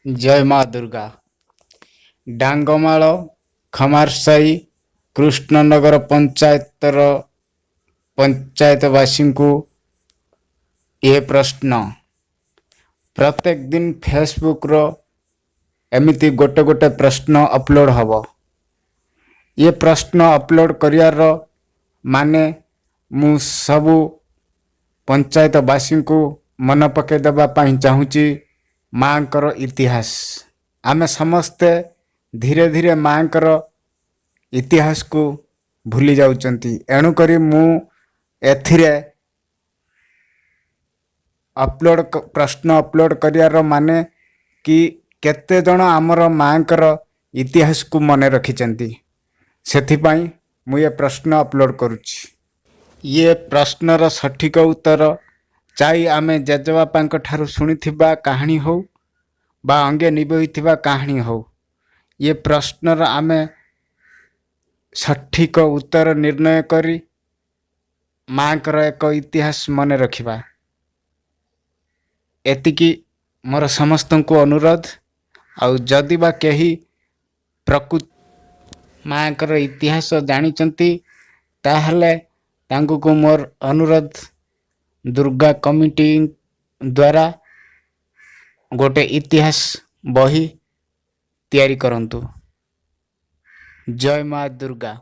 जय माँ दुर्गा। डांगमाल खमारसाई कृष्णनगर पंचायतवासी को ये प्रश्न प्रत्येक दिन फेसबुक रो एमिति गोटे गोटे प्रश्न अपलोड हब। ये प्रश्न अपलोड करियार माने मु सबु पंचायतवासी को मन पकई देबा पई चाहूची माँकर इतिहास। आमे समस्ते धीरे धीरे माँकर इतिहास को भूली जाउचंती। एणु करी मु एथिरे प्रश्न अपलोड करियार माने कि केते जण आमर माँकर इतिहास को मने रखिचंती। सेथिपाई मु ये प्रश्न अपलोड करुछि। ये प्रश्नर सठिक उत्तर चाहे आमे जेजेबापांक ठारू शुणिथिबा कहानी हो बा अंगे निभैथिबा कहानी हो, ये प्रश्नर आमे सठिक उत्तर निर्णय करी माँकर एक इतिहास मने रखिबा। एतिकी मोर समस्त को अनुरोध। आउ जदि बा केही प्रकृति माँकर इतिहास जानिचंती ताहले तांकु को मोर अनुरोध दुर्गा कमिटी द्वारा गोटे इतिहास बही तैयारी करंतु। जय माँ दुर्गा।